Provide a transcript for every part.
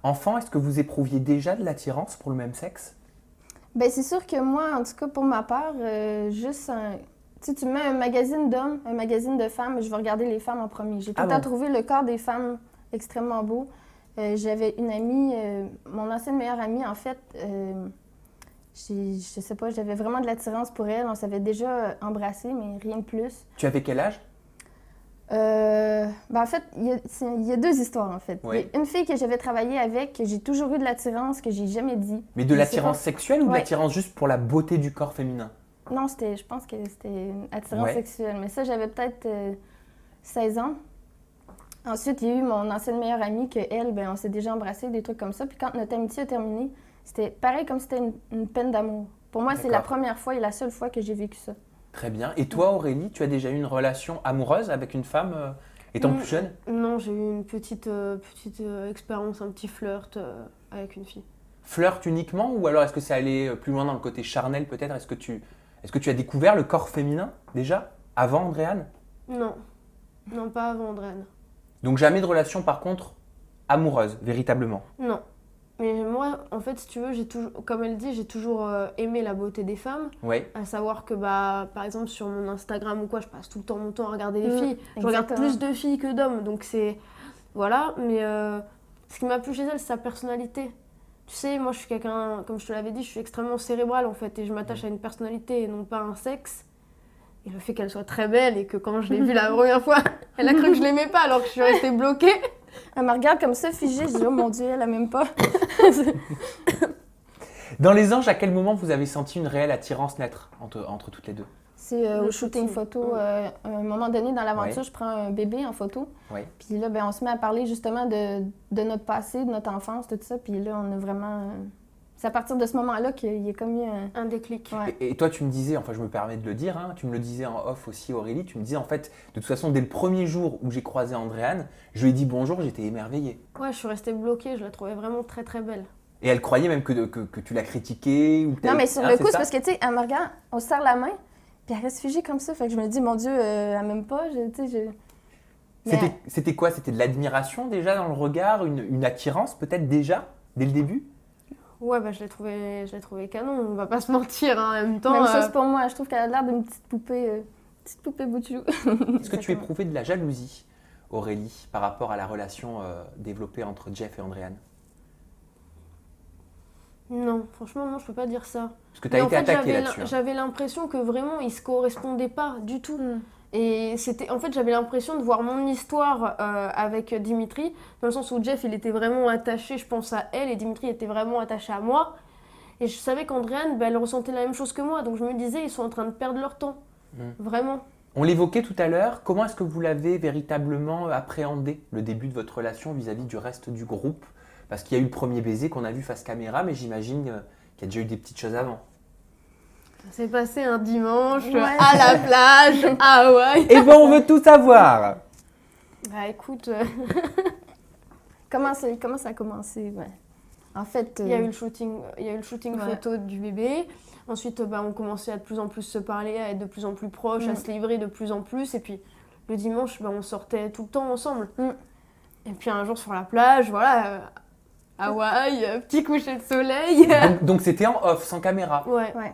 Enfant, est-ce que vous éprouviez déjà de l'attirance pour le même sexe? Ben, c'est sûr que moi, en tout cas, pour ma part, juste un... Tu sais, tu mets un magazine d'hommes, un magazine de femmes, je vais regarder les femmes en premier. J'ai tout Ah le temps bon? trouvé le corps des femmes extrêmement beau. J'avais une amie, mon ancienne meilleure amie, en fait, je sais pas, j'avais vraiment de l'attirance pour elle. On s'avait déjà embrassé, mais rien de plus. Tu avais quel âge? Ben en fait, il y a deux histoires, en fait. Oui. Il y a une fille que j'avais travaillé avec, que j'ai toujours eu de l'attirance, que j'ai jamais dit. Mais de Je sais l'attirance pas. sexuelle ou de Ouais. l'attirance juste pour la beauté du corps féminin? Non, je pense que c'était une attirance Ouais. sexuelle. Mais ça, j'avais peut-être 16 ans. Ensuite, il y a eu mon ancienne meilleure amie, que elle, ben, on s'est déjà embrassé, des trucs comme ça. Puis quand notre amitié a terminé, c'était pareil comme si c'était une peine d'amour. Pour moi, c'est la D'accord. première fois et la seule fois que j'ai vécu ça. Très bien. Et toi, Aurélie, tu as déjà eu une relation amoureuse avec une femme étant plus jeune? Non, j'ai eu une petite expérience, un petit flirt avec une fille. Flirt uniquement ou alors est-ce que c'est allé plus loin dans le côté charnel peut-être? Est-ce que tu as découvert le corps féminin déjà avant Andréane? Non, non, pas avant Andréane. Donc jamais de relation par contre amoureuse, véritablement. Non. Mais moi, en fait, si tu veux, comme elle dit, j'ai toujours aimé la beauté des femmes. Oui. À savoir que, bah, par exemple, sur mon Instagram ou quoi, je passe tout le temps mon temps à regarder les filles. Je regarde exactement. plus de filles que d'hommes, donc c'est... Voilà, mais ce qui m'a plu chez elle, c'est sa personnalité. Tu sais, moi, je suis quelqu'un, comme je te l'avais dit, je suis extrêmement cérébrale, en fait, et je m'attache à une personnalité et non pas à un sexe. Et le fait qu'elle soit très belle et que quand je l'ai vue la première fois, elle a cru que je l'aimais pas alors que je suis restée bloquée. Elle me regarde comme ça, figée. Je dis, oh mon Dieu, elle a même pas. Dans Les Anges, à quel moment vous avez senti une réelle attirance naître entre toutes les deux? C'est Le au shooting shooting. photo. À un moment donné, dans l'aventure, Ouais. je prends un bébé en photo. Ouais. Puis là, ben, on se met à parler justement de notre passé, de notre enfance, tout ça. Puis là, on a vraiment... C'est à partir de ce moment-là qu'il y a comme eu un... Un déclic. Ouais. Et toi, tu me disais, enfin je me permets de le dire, hein, tu me le disais en off aussi Aurélie, tu me disais en fait, de toute façon, dès le premier jour où j'ai croisé Andréane, je lui ai dit bonjour, j'étais émerveillé. Ouais, je suis restée bloquée, je la trouvais vraiment très très belle. Et elle croyait même que tu l'as critiquée ou que Non, mais sur le coup, c'est ça parce que, tu sais, elle me regarde, on se serre la main, puis elle reste figée comme ça. Fait que je me dis, mon Dieu, elle m'aime pas, tu sais, Mais C'était quoi? C'était de l'admiration déjà dans le regard, une attirance peut-être déjà, dès le début? Ouais, bah je l'ai trouvée canon, on va pas se mentir, hein, en même temps. Même chose pour moi, je trouve qu'elle a l'air d'une petite poupée bout de chou. Est-ce que tu éprouvais de la jalousie, Aurélie, par rapport à la relation développée entre Jeff et Andréane? Non, franchement, non, je peux pas dire ça. Parce que tu as Mais en été fait, attaquée là-dessus. Hein. j'avais l'impression que vraiment, ils se correspondaient pas du tout. Mm. Et en fait, j'avais l'impression de voir mon histoire avec Dimitri, dans le sens où Jeff, il était vraiment attaché, je pense, à elle, et Dimitri était vraiment attaché à moi. Et je savais qu'Andréane, bah, elle ressentait la même chose que moi, donc je me disais, ils sont en train de perdre leur temps. Vraiment. On l'évoquait tout à l'heure, comment est-ce que vous l'avez véritablement appréhendé, le début de votre relation vis-à-vis du reste du groupe? Parce qu'il y a eu le premier baiser qu'on a vu face caméra, mais j'imagine qu'il y a déjà eu des petites choses avant. Ça s'est passé un dimanche, Ouais. à la plage, à Hawaï. Eh ben, on veut tout savoir! Bah écoute, Comment ça a commencé? Ouais. En fait, il y a eu le shooting Ouais. photo du bébé. Ensuite, bah, on commençait à de plus en plus se parler, à être de plus en plus proches, à se livrer de plus en plus. Et puis, le dimanche, bah, on sortait tout le temps ensemble. Mm. Et puis, un jour, sur la plage, voilà, Hawaï, petit coucher de soleil. Donc c'était en off, sans caméra. Ouais. ouais.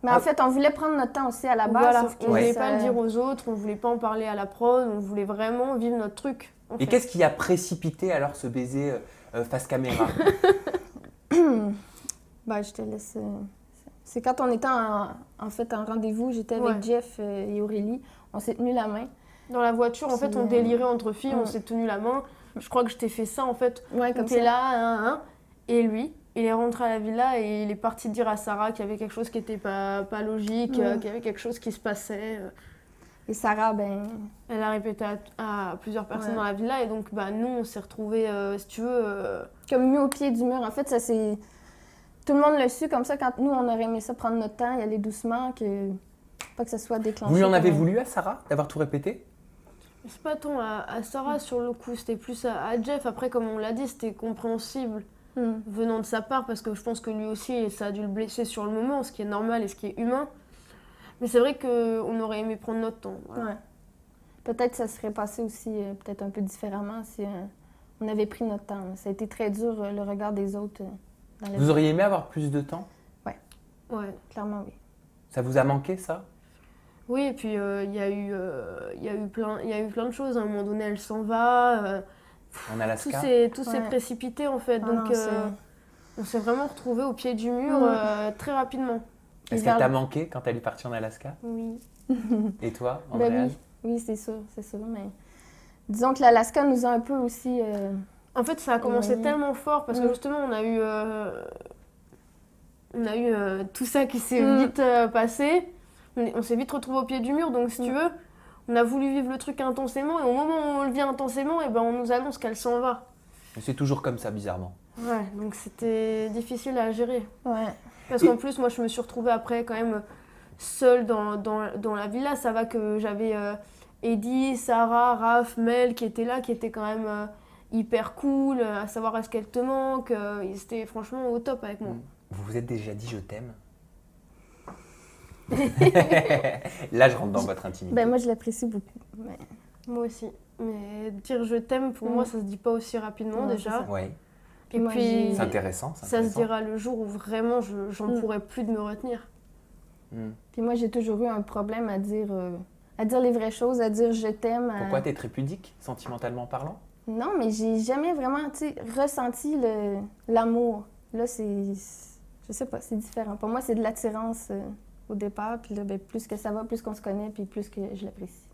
Mais en fait, on voulait prendre notre temps aussi à la base. Voilà, Sauf que on voulait ça- pas le dire aux autres, on voulait pas en parler à la prod, on voulait vraiment vivre notre truc. en Et fait. qu'est-ce qui a précipité alors ce baiser face caméra? Ben, je te laisse. C'est quand on était en fait en rendez-vous, j'étais avec Ouais. Jeff et Aurélie. On s'est tenu la main. Dans la voiture, en fait, on délirait entre filles, on Ouais. s'est tenu la main. Je crois que je t'ai fait ça, en fait. Ouais, On comme était ça. là, et lui, il est rentré à la villa et il est parti dire à Sarah qu'il y avait quelque chose qui n'était pas logique, Ouais. qu'il y avait quelque chose qui se passait. Et Sarah, ben. Elle a répété à plusieurs personnes Ouais. dans la villa et donc bah, nous, on s'est retrouvés, si tu veux... Comme mis au pied du mur. En fait, ça c'est. Tout le monde l'a su comme ça. Quand nous, on aurait aimé ça prendre notre temps, y aller doucement, pas que ça soit déclenché. Vous lui en avez comme- voulu à Sarah d'avoir tout répété? C'est pas tant à Sarah sur le coup, c'était plus à Jeff. Après, comme on l'a dit, c'était compréhensible Hmm. venant de sa part parce que je pense que lui aussi, ça a dû le blesser sur le moment, ce qui est normal et ce qui est humain. Mais c'est vrai qu'on aurait aimé prendre notre temps. Voilà. Ouais. Peut-être que ça serait passé aussi peut-être un peu différemment si on avait pris notre temps. Là. Ça a été très dur, le regard des autres dans la Vous vie. auriez aimé avoir plus de temps? Ouais. Clairement, oui. Ça vous a manqué, ça? Oui, et puis il y a eu plein de choses. À un moment donné, elle s'en va. En Tout Alaska? s'est Ouais. précipité en fait. Ah Donc non, c'est- on s'est vraiment retrouvés au pied du mur très rapidement. Est-ce vers qu'elle t'a le- manqué quand elle est partie en Alaska? Oui. Et toi, Ben Andréane? oui, c'est sûr, mais disons que l'Alaska nous a un peu aussi... En fait, ça a commencé éloignés. tellement fort parce que justement, on a eu tout ça qui s'est vite passé. On s'est vite retrouvés au pied du mur. Donc, si tu veux, on a voulu vivre le truc intensément. Et au moment où on le vit intensément, et ben, on nous annonce qu'elle s'en va. Mais c'est toujours comme ça, bizarrement. Ouais, donc c'était difficile à gérer. Ouais. Parce Et- qu'en plus, moi, je me suis retrouvée après quand même seule dans la villa. Ça va que j'avais Eddie, Sarah, Raph, Mel qui étaient là, qui étaient quand même hyper cool, à savoir est-ce qu'elle te manque. Ils étaient franchement au top avec moi. Vous vous êtes déjà dit « je t'aime » Là, je rentre dans votre intimité. Ben moi, je l'apprécie beaucoup. Mais... Moi aussi. Mais dire je t'aime, pour moi, ça se dit pas aussi rapidement Ouais, déjà. Ouais, Et Moi, puis, j'ai- c'est intéressant. c'est ça se intéressant. dira le jour où vraiment j'en pourrais plus de me retenir. Puis moi, j'ai toujours eu un problème à dire les vraies choses, à dire je t'aime. Pourquoi t'es très pudique, sentimentalement parlant? Non, mais j'ai jamais vraiment, tu sais, ressenti l'amour. Là, c'est... Je sais pas, c'est différent. Pour moi, c'est de l'attirance au départ. Puis là, ben, plus que ça va, plus qu'on se connaît, puis plus que je l'apprécie.